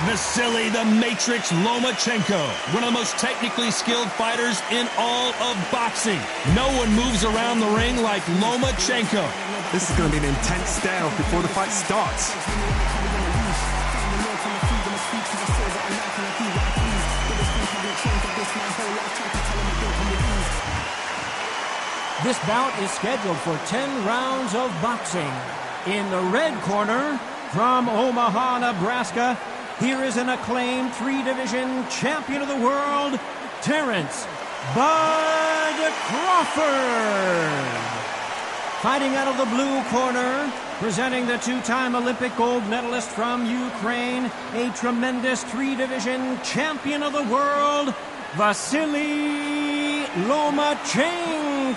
Vasily the Matrix Lomachenko, one of the most technically skilled fighters in all of boxing. No one moves around the ring like Lomachenko. This is going to be an intense stare before the fight starts. This bout is scheduled for 10 rounds of boxing. In the red corner, from Omaha, Nebraska, here is an acclaimed three-division champion of the world, Terrence Bud Crawford. Fighting out of the blue corner, presenting the two-time Olympic gold medalist from Ukraine, a tremendous three-division champion of the world, Vasily Lomachenko.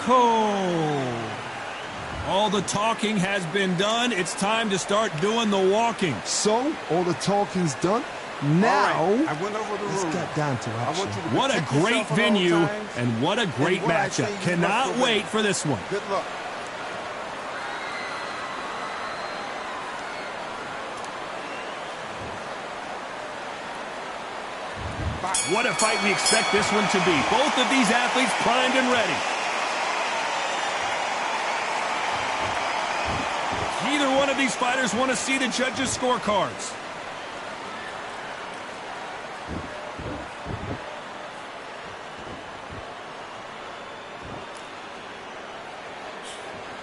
All the talking has been done. It's time to start doing the walking. So, all the talking's done. Now, right. I went over the let's rules. get down to action. What a great venue and what a great matchup. Cannot wait for this one. Good luck. What a fight we expect this one to be. Both of these athletes primed and ready. Neither one of these fighters want to see the judges' scorecards.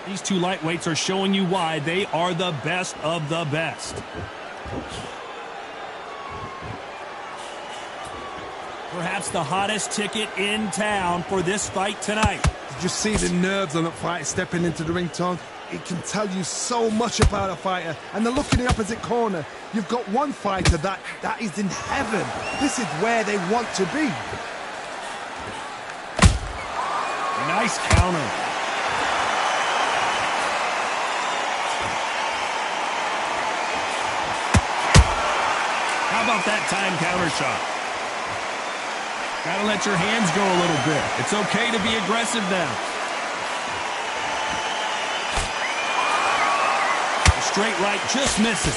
These two lightweights are showing you why they are the best of the best. Perhaps the hottest ticket in town for this fight tonight. Did you see the nerves on that fighter stepping into the ring, Todd? It can tell you so much about a fighter. And the look in the opposite corner. You've got one fighter that is in heaven. This is where they want to be. Nice counter. How about that time counter shot? Gotta let your hands go a little bit. It's okay to be aggressive now. The straight right just misses.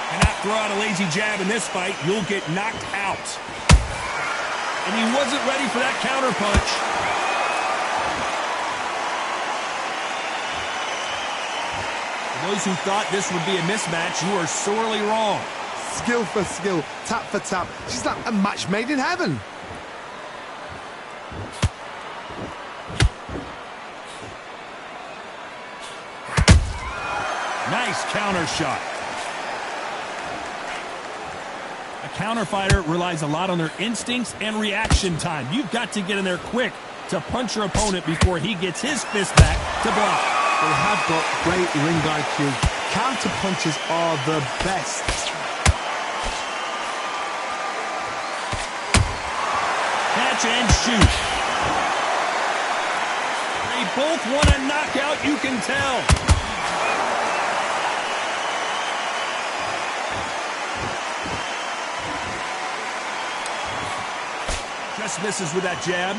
Cannot throw out a lazy jab in this fight. You'll get knocked out. And he wasn't ready for that counter punch. Those who thought this would be a mismatch, you are sorely wrong. Skill for skill, tap for tap. She's like a match made in heaven. Nice counter shot. A counter fighter relies a lot on their instincts and reaction time. You've got to get in there quick to punch your opponent before he gets his fist back to block. They have got great ring IQ. Counter punches are the best. Catch and shoot. They both want a knockout, you can tell. Just misses with that jab.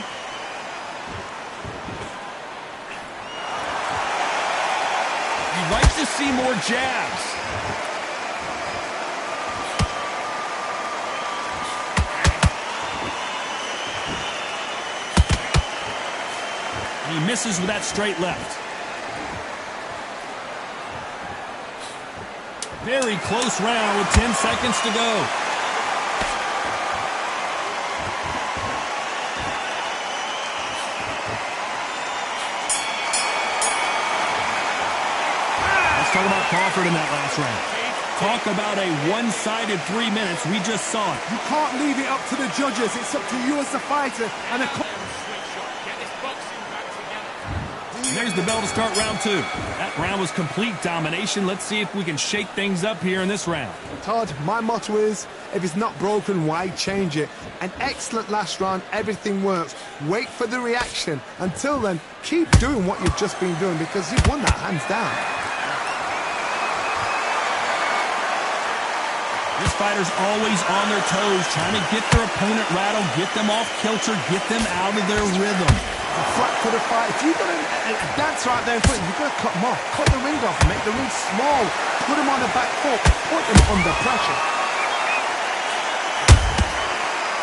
You'd like to see more jabs. And he misses with that straight left. Very close round with 10 seconds to go. Talk about Crawford in that last round. Talk about a one-sided 3 minutes. We just saw it. You can't leave it up to the judges. It's up to you as the fighter. And there's the bell to start round two. That round was complete domination. Let's see if we can shake things up here in this round. Todd, my motto is, if it's not broken, why change it? An excellent last round. Everything works. Wait for the reaction. Until then, keep doing what you've just been doing because you've won that hands down. This fighter's always on their toes, trying to get their opponent rattled, get them off kilter, get them out of their rhythm. a flat for the fight. If you've got a dancer out there in front, you've got to cut them off. Cut the ring off, make the ring small. Put them on the back foot. Put them under pressure.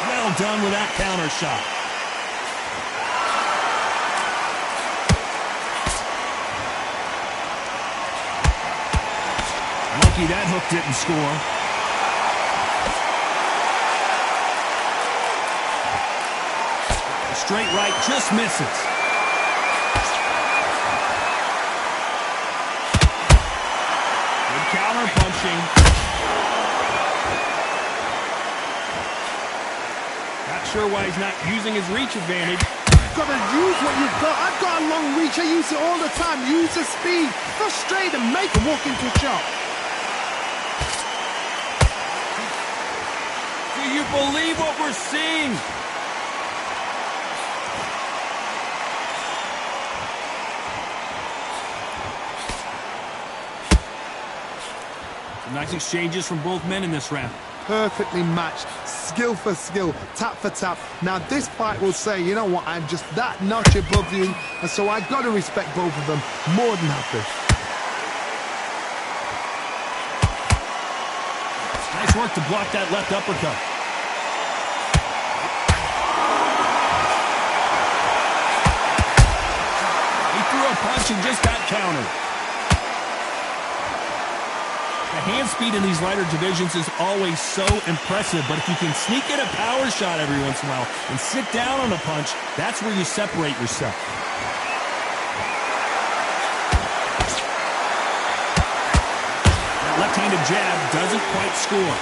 Well done with that counter shot. Lucky that hook didn't score. Straight right just misses. Good counter punching. Not sure why he's not using his reach advantage. You've got to use what you've got. I've got a long reach. I use it all the time. Use the speed. Frustrate and make him walk into a shot. Do you believe what we're seeing? Some nice exchanges from both men in this round. Perfectly matched, skill for skill, tap for tap. Now this fight will say, you know what, I'm just that notch above you, and so I've got to respect both of them more than happy. Nice work to block that left uppercut. He threw a punch and just got countered. The hand speed in these lighter divisions is always so impressive, but if you can sneak in a power shot every once in a while and sit down on a punch, that's where you separate yourself. That left-handed jab doesn't quite score.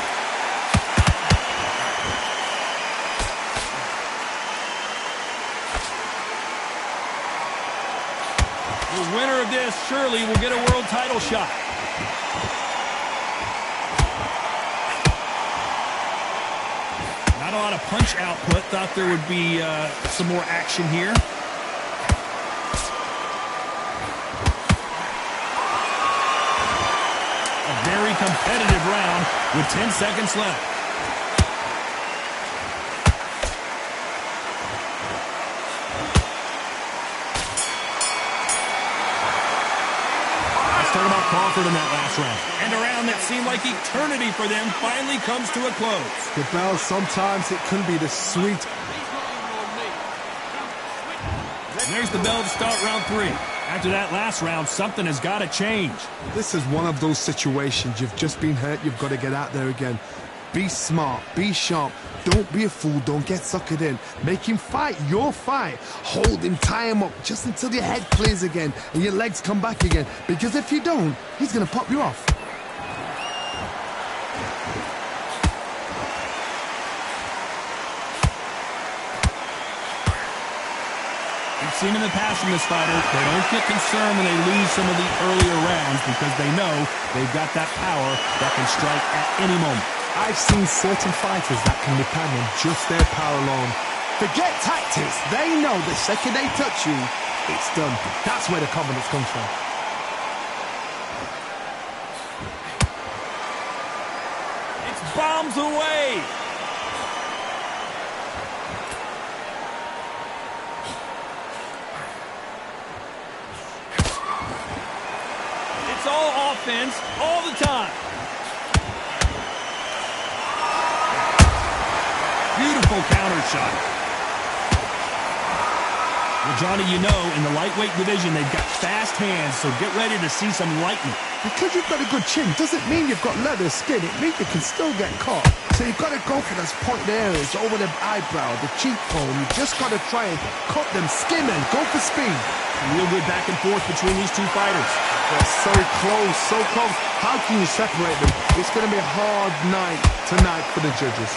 The winner of this surely will get a world title shot. Not a lot of punch output. Thought there would be some more action here. A very competitive round with 10 seconds left. Let's talk about Crawford in that last round. And a round that seemed like eternity for them finally comes to a close. The bell, sometimes it can be the sweet. And there's the bell to start round 3. After that last round, something has got to change. This is one of those situations. You've just been hurt. You've got to get out there again. Be smart. Be sharp. Don't be a fool. Don't get suckered in. Make him fight your fight. Hold him. Tie him up just until your head clears again and your legs come back again. Because if you don't, he's going to pop you off. We've seen in the past from this fighter, they don't get concerned when they lose some of the earlier rounds because they know they've got that power that can strike at any moment. I've seen certain fighters that can depend on just their power alone. Forget tactics. They know the second they touch you, it's done. That's where the confidence comes from. It's bombs away. It's all offense all the time. Beautiful counter shot. Well, Johnny, you know, in the lightweight division, they've got fast hands, so get ready to see some lightning. Because you've got a good chin doesn't mean you've got leather skin. It means you can still get caught. So you've got to go for those pointed areas over the eyebrow, the cheekbone. You've just got to try and cut them, skim them, go for speed. Real good back and forth between these two fighters. They're so close, so close. How can you separate them? It's going to be a hard night tonight for the judges.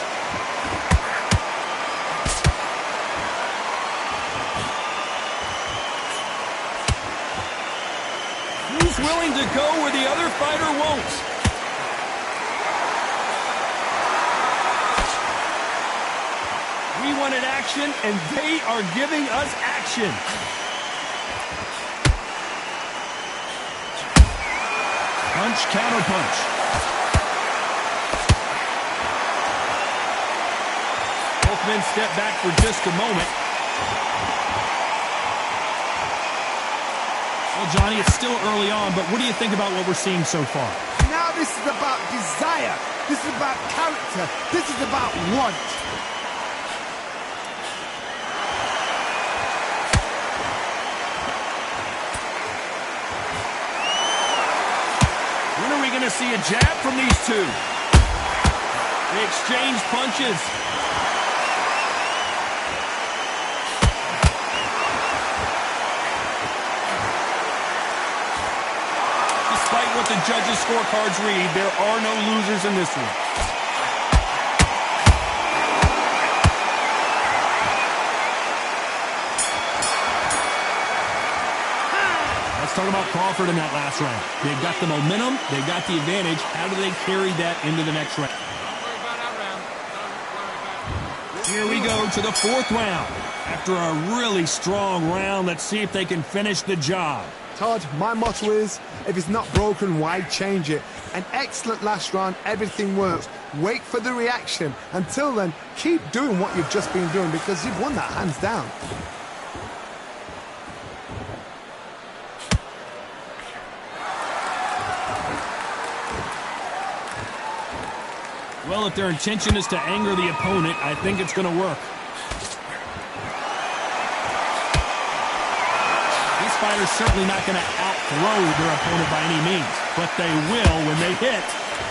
Who's willing to go where the other fighter won't? We wanted action, and they are giving us action. Punch, counter punch. Both men step back for just a moment. Well, Johnny, it's still early on, but what do you think about what we're seeing so far? Now this is about desire. This is about character. This is about want. When are we going to see a jab from these two? They exchange punches. Despite what the judges' scorecards read, there are no losers in this one. Let's talk about Crawford in that last round. They've got the momentum, they've got the advantage. How do they carry that into the next round? Here we go to the fourth round. After a really strong round, let's see if they can finish the job. Todd, my motto is, if it's not broken, why change it? An excellent last round, everything works. Wait for the reaction. Until then, keep doing what you've just been doing because you've won that hands down. Well, if their intention is to anger the opponent, I think it's going to work. These fighters certainly not going to outthrow their opponent by any means, but they will, when they hit,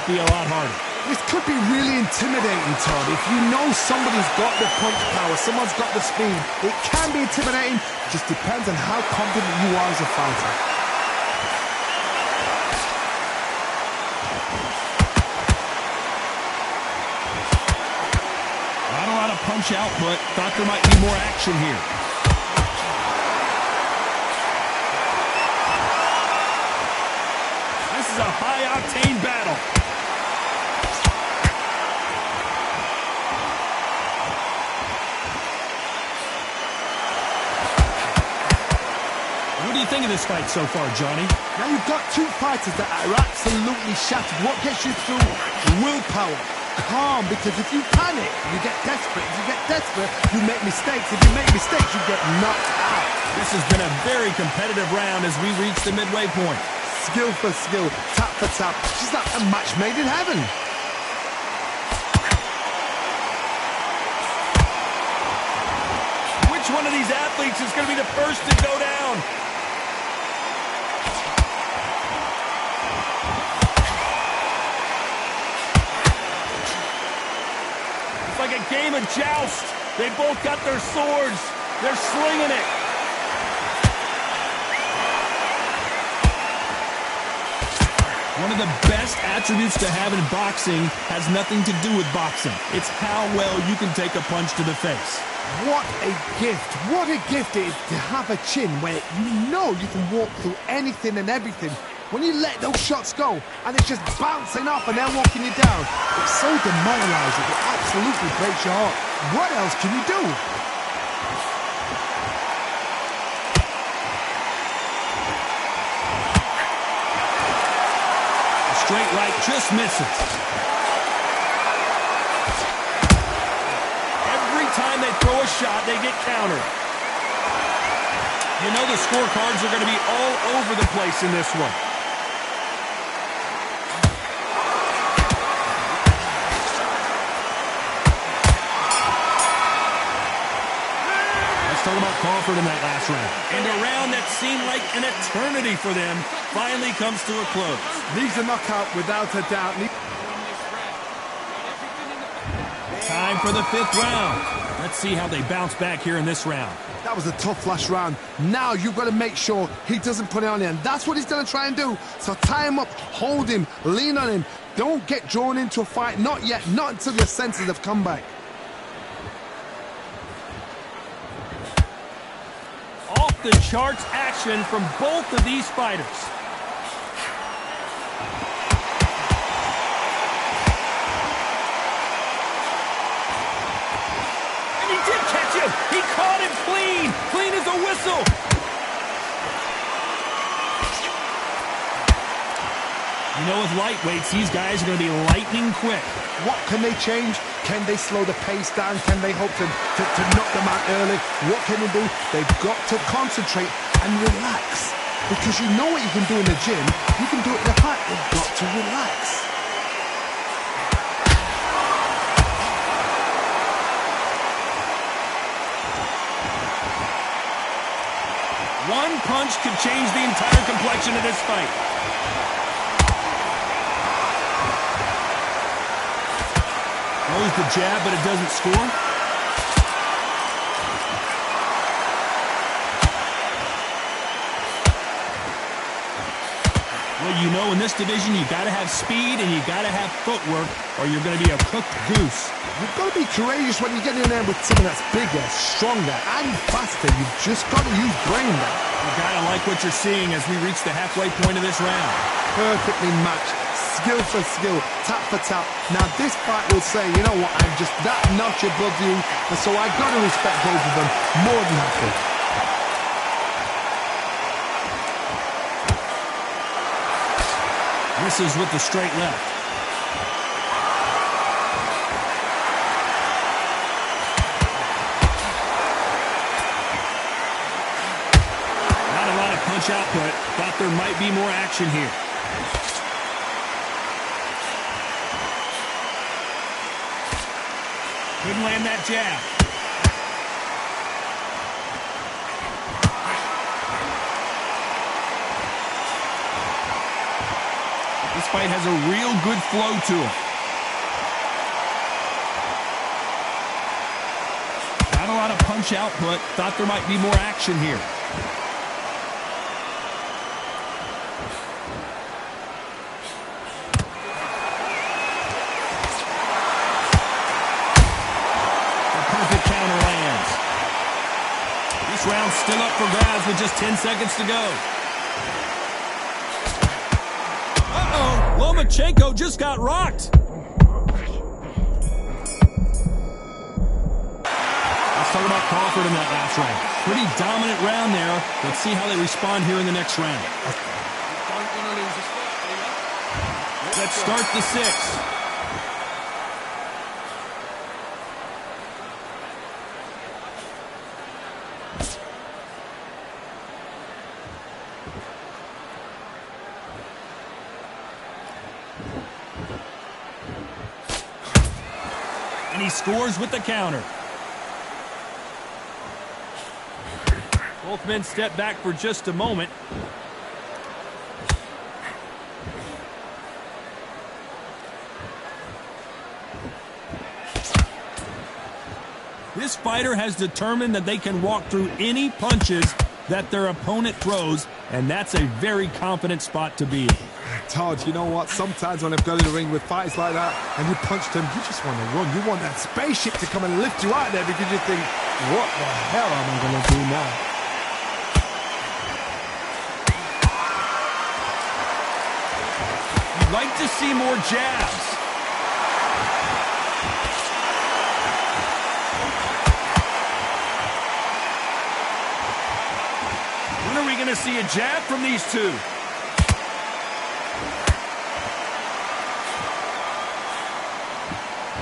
be a lot harder. This could be really intimidating, Todd. If you know somebody's got the punch power, someone's got the speed, it can be intimidating. It just depends on how confident you are as a fighter. Punch output. Thought there might be more action here. This is a high-octane battle. What do you think of this fight so far, Johnny? Now you've got two fighters that are absolutely shattered. What gets you through? Willpower. Calm, because if you panic, you get desperate. If you get desperate, you make mistakes. If you make mistakes, you get knocked out. This has been a very competitive round as we reach the midway point. Skill for skill, tap for tap. She's like a match made in heaven. Which one of these athletes is going to be the first to go down? Like a game of joust. They both got their swords. They're slinging it. One of the best attributes to have in boxing has nothing to do with boxing. It's how well you can take a punch to the face. What a gift. What a gift it is to have a chin where you know you can walk through anything and everything. When you let those shots go, and it's just bouncing off and they're walking you down, it's so demoralizing. It absolutely breaks your heart. What else can you do? A straight right just misses. Every time they throw a shot, they get countered. You know the scorecards are going to be all over the place in this one. Talk about Crawford in that last round. And a round that seemed like an eternity for them finally comes to a close. Leaves a knockout without a doubt. Time for the fifth round. Let's see how they bounce back here in this round. That was a tough last round. Now you've got to make sure he doesn't put it on you. And that's what he's going to try and do. So tie him up, hold him, lean on him. Don't get drawn into a fight. Not yet. Not until your senses have come back. The charts action from both of these fighters. And he did catch him. He caught him clean. Clean as a whistle. You know, with lightweights, these guys are going to be lightning quick. What can they change? Can they slow the pace down? Can they hope to knock them out early? What can they do? They've got to concentrate and relax. Because you know what you can do in the gym, you can do it in the fight. You've got to relax. One punch could change the entire complexion of this fight. Throws the jab, but it doesn't score. Well, you know, in this division, you got to have speed and you got to have footwork, or you're going to be a cooked goose. You've got to be courageous when you get in there with someone that's bigger, stronger, and faster. You've just got to use brain there. You got to like what you're seeing as we reach the halfway point of this round. Perfectly matched, skill for skill, tap for tap. Now this fight will say, you know what, I'm just that notch above you, and so I've got to respect both of them more than happy. Misses with the straight left. Not a lot of punch output. Thought there might be more action here. Couldn't land that jab. This fight has a real good flow to it. Not a lot of punch output. Thought there might be more action here. The perfect counter lands. This round's still up for grabs with just 10 seconds to go. Lomachenko just got rocked. Let's talk about Crawford in that last round. Pretty dominant round there. Let's see how they respond here in the next round. Let's start the sixth. And he scores with the counter. Both men step back for just a moment. This fighter has determined that they can walk through any punches that their opponent throws, and that's a very confident spot to be in. Todd, you know what? Sometimes when I've got in the ring with fights like that and you punch them, you just want to run. You want that spaceship to come and lift you out there because you think, what the hell am I going to do now? You'd like to see more jabs. When are we going to see a jab from these two?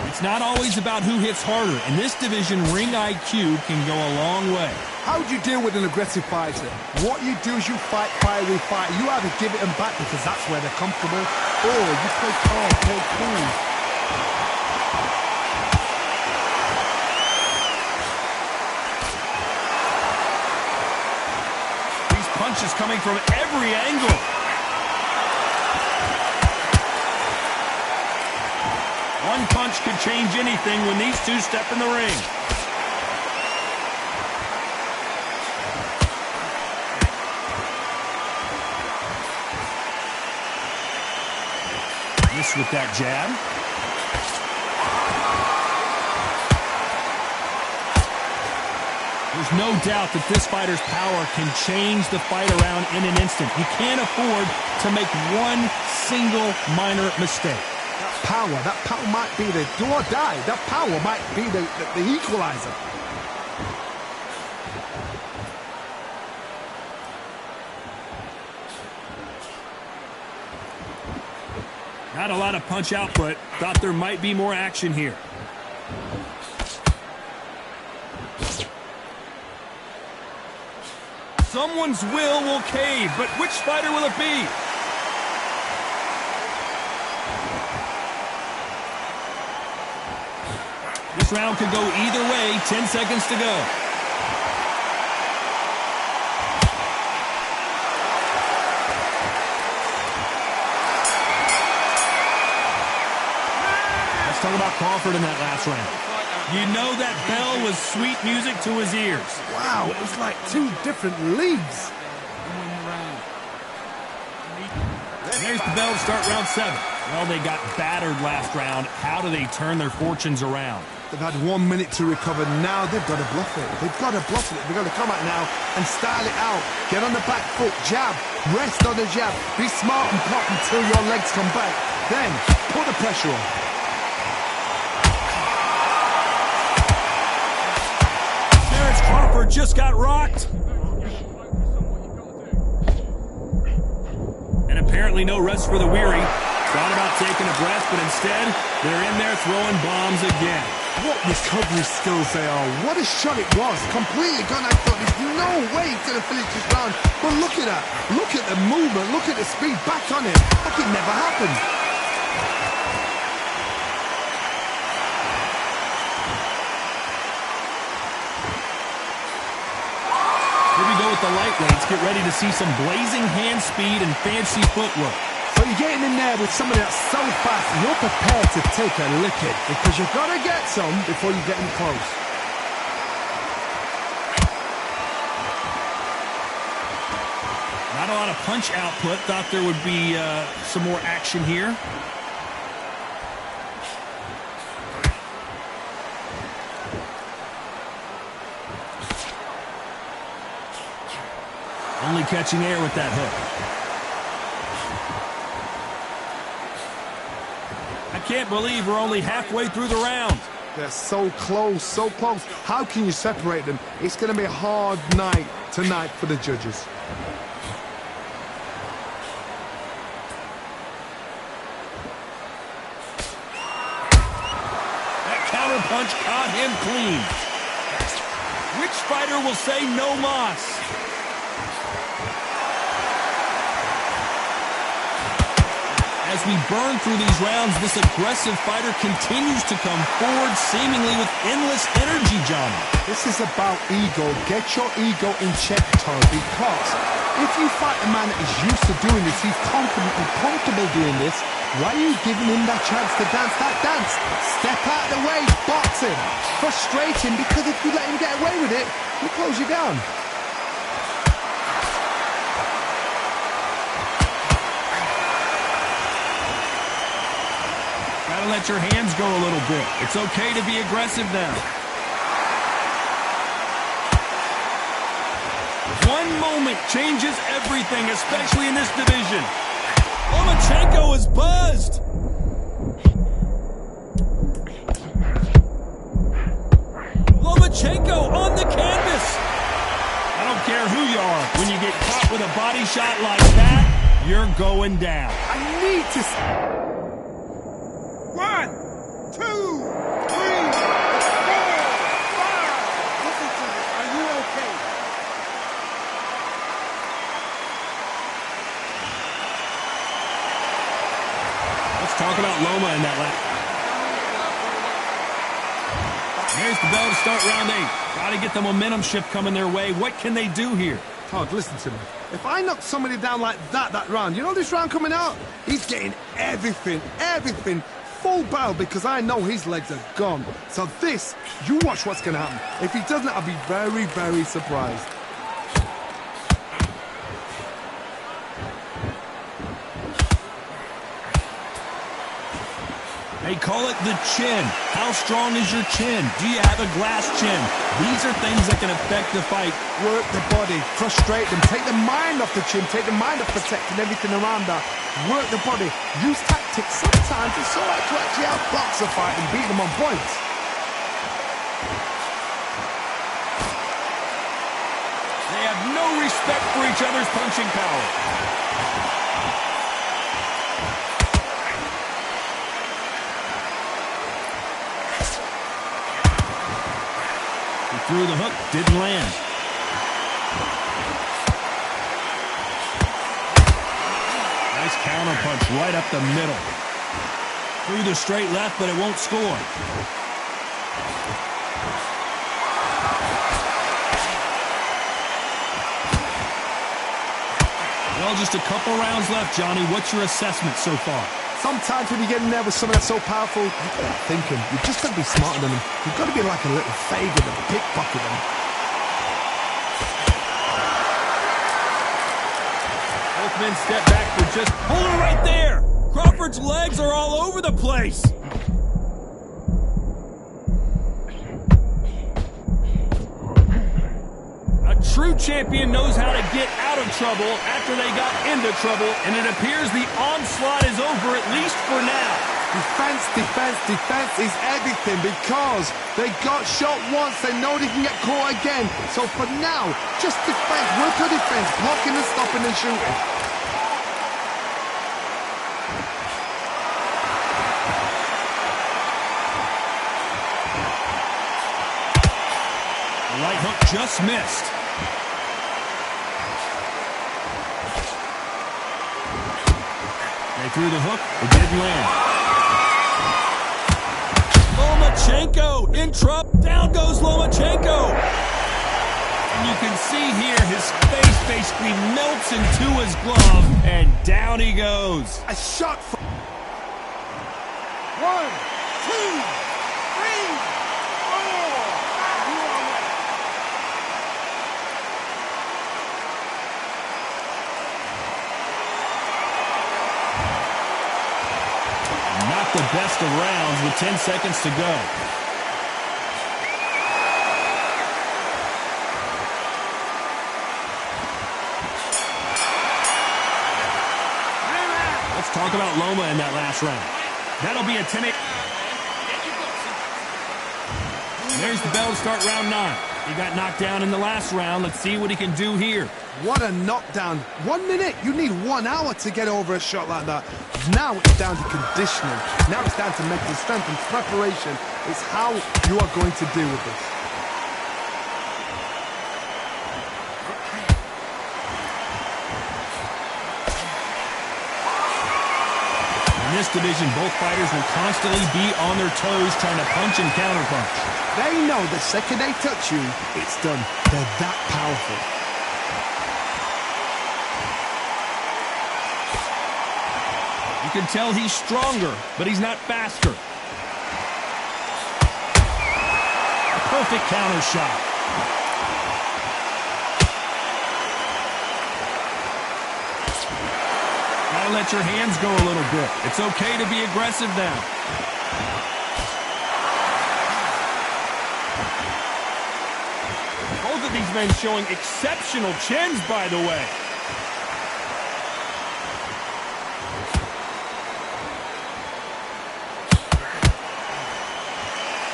It's not always about who hits harder. In this division, ring IQ can go a long way. How do you deal with an aggressive fighter? What you do is you fight, fire, fight. You either give it them back because that's where they're comfortable, or you play calm, play cool. These punches coming from every angle. One punch could change anything when these two step in the ring. Miss with that jab. There's no doubt that this fighter's power can change the fight around in an instant. You can't afford to make one single minor mistake. That power might be the do or die. That power might be the equalizer. Not a lot of punch output. Thought there might be more action here. Someone's will cave, but which fighter will it be? This round could go either way. 10 seconds to go. Let's talk about Crawford in that last round. You know that bell was sweet music to his ears. Wow, it was like two different leagues. There's the bell to start round 7. Well, they got battered last round. How do they turn their fortunes around? They've had 1 minute to recover. Now they've got to bluff it. They've got to bluff it. They've got to come out now and style it out. Get on the back foot, jab, rest on the jab. Be smart and pop until your legs come back. Then put the pressure on. Crawford just got rocked. And apparently no rest for the weary. Thought about taking a breath, but instead, they're in there throwing bombs again. What recovery skills they are. What a shot it was. Completely gone. I thought there's no way he's going to finish this round. But look at that. Look at the movement. Look at the speed. Back on him. Like it never happened. Here we go with the lightweights. Get ready to see some blazing hand speed and fancy footwork. So you're getting in there with somebody that's so fast, you're prepared to take a licking because you've got to get some before you get in close. Not a lot of punch output. Thought there would be some more action here. Only catching air with that hook. I can't believe we're only halfway through the round. They're so close, so close. How can you separate them? It's going to be a hard night tonight for the judges. That counter punch caught him clean. Which fighter will say no mas? As we burn through these rounds, this aggressive fighter continues to come forward, seemingly with endless energy, Johnny. This is about ego. Get your ego in check, Tom, because if you fight a man that is used to doing this, he's confident and comfortable doing this, why are you giving him that chance to dance that dance? Step out of the way, box him, frustrate him, because if you let him get away with it, he'll close you down. Let your hands go a little bit. It's okay to be aggressive now. One moment changes everything, especially in this division. Lomachenko is buzzed. Lomachenko on the canvas. I don't care who you are. When you get caught with a body shot like that, you're going down. I need to... 1, 2, 3, 4, 5. Listen to me. Are you okay? Let's talk about Loma in that lap. Here's the bell to start round 8. Got to get the momentum shift coming their way. What can they do here? Todd, listen to me. If I knock somebody down like that round, you know this round coming out? He's getting everything, full barrel, because I know his legs are gone. So this, you watch what's going to happen. If he doesn't, I'll be very, very surprised. They call it the chin. How strong is your chin? Do you have a glass chin? These are things that can affect the fight. Work the body, frustrate them, take the mind off the chin, take the mind off protecting everything around that. Work the body, use tactics. Sometimes it's all right to actually outbox a fight and beat them on points. They have no respect for each other's punching power. Threw the hook, didn't land. Nice counter punch right up the middle. Through the straight left, but it won't score. Well, just a couple rounds left, Johnny. What's your assessment so far? Sometimes when you get in there with something that's so powerful, you've got to think him. You've just got to be smarter than him. You've got to be like a little favour to pickpocket him. Both men step back for just... Hold it right there! Crawford's legs are all over the place! A true champion knows how to get out of trouble after they got into trouble, and it appears the onslaught is over, at least for now. Defense, defense, defense is everything because they got shot once, they know they can get caught again. So for now, just defense, work on defense, blocking and stopping and shooting. The right hook just missed. They threw the hook, it didn't land. Lomachenko in trouble. Down goes Lomachenko. And you can see here his face basically melts into his glove, and down he goes. A shot for 1, 2, 3, 4. Not the best of rounds with 10 seconds to go. Let's talk about Loma in that last round. That'll be a 10-8. There's the bell to start round 9. He got knocked down in the last round. Let's see what he can do here. What a knockdown. 1 minute, you need 1 hour to get over a shot like that. Now it's down to conditioning. Now it's down to mental strength and preparation. It's how you are going to deal with this. In this division, both fighters will constantly be on their toes trying to punch and counterpunch. They know the second they touch you, it's done. They're that powerful. You can tell he's stronger, but he's not faster. A perfect counter shot. Gotta let your hands go a little bit. It's okay to be aggressive now. Both of these men showing exceptional chins, by the way.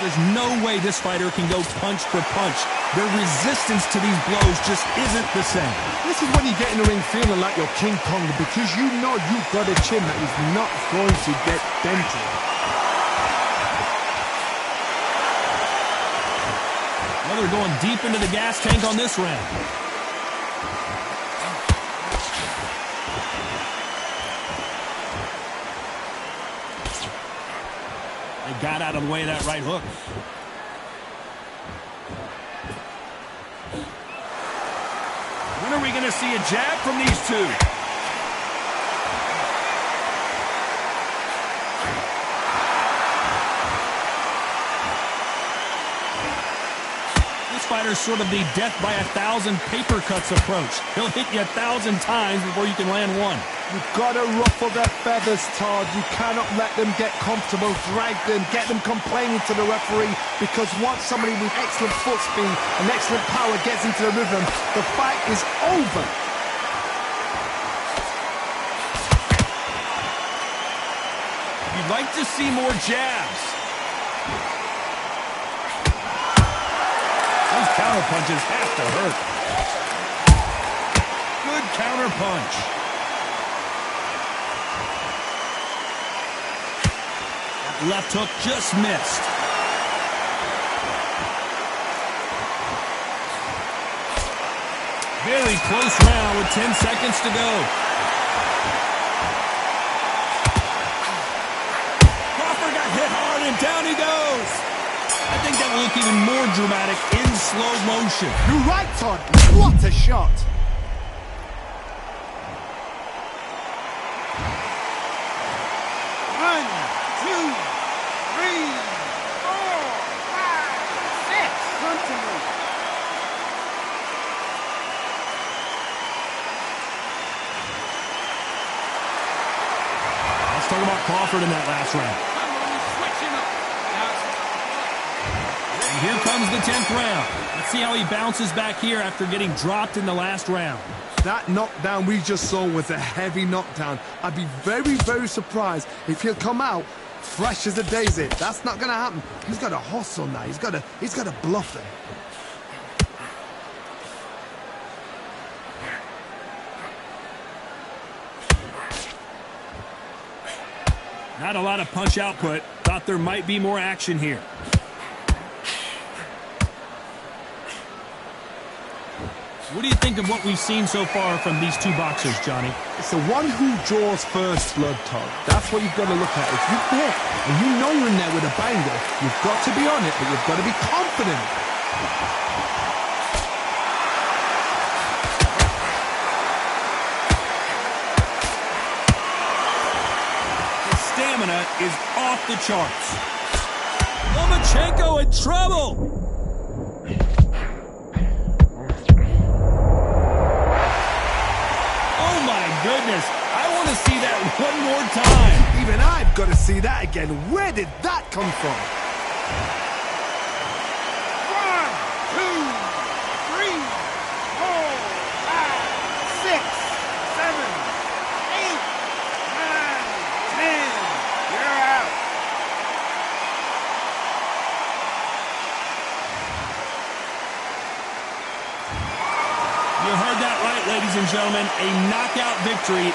There's no way this fighter can go punch for punch. Their resistance to these blows just isn't the same. This is when you get in the ring feeling like you're King Kong because you know you've got a chin that is not going to get dented. Well, they're going deep into the gas tank on this round. They got out of the way of that right hook. When are we going to see a jab from these two? This fighter's sort of the death by 1,000 paper cuts approach. He'll hit you 1,000 times before you can land one. You've got to ruffle their feathers, Todd. You cannot let them get comfortable, drag them, get them complaining to the referee, because once somebody with excellent foot speed and excellent power gets into the rhythm, the fight is over. You'd like to see more jabs. Those counter punches have to hurt. Good counter punch. That left hook just missed. Very close round with 10 seconds to go. look even more dramatic in slow motion. You're right, Todd. What a shot. One, two, three, four, five, six. Come to me. Let's talk about Crawford in that last round. And here comes the 10th round. Let's see how he bounces back here after getting dropped in the last round. That knockdown we just saw was a heavy knockdown. I'd be very, very surprised if he'll come out fresh as a daisy. That's not going to happen. He's got to hustle now. He's got to bluff them. Not a lot of punch output. Thought there might be more action here. What do you think of what we've seen so far from these two boxers, Johnny? It's the one who draws first blood, Todd. That's what you've got to look at. If you're there and you know you're in there with a banger, you've got to be on it, but you've got to be confident. His stamina is off the charts. Lomachenko in trouble! Goodness, I want to see that one more time. Even I've got to see that again. Where did that come from? 1, 2, 3, 4, 5, 6, 7, 8, 9, 10. You're out. You heard that right, ladies and gentlemen. A knockout victory.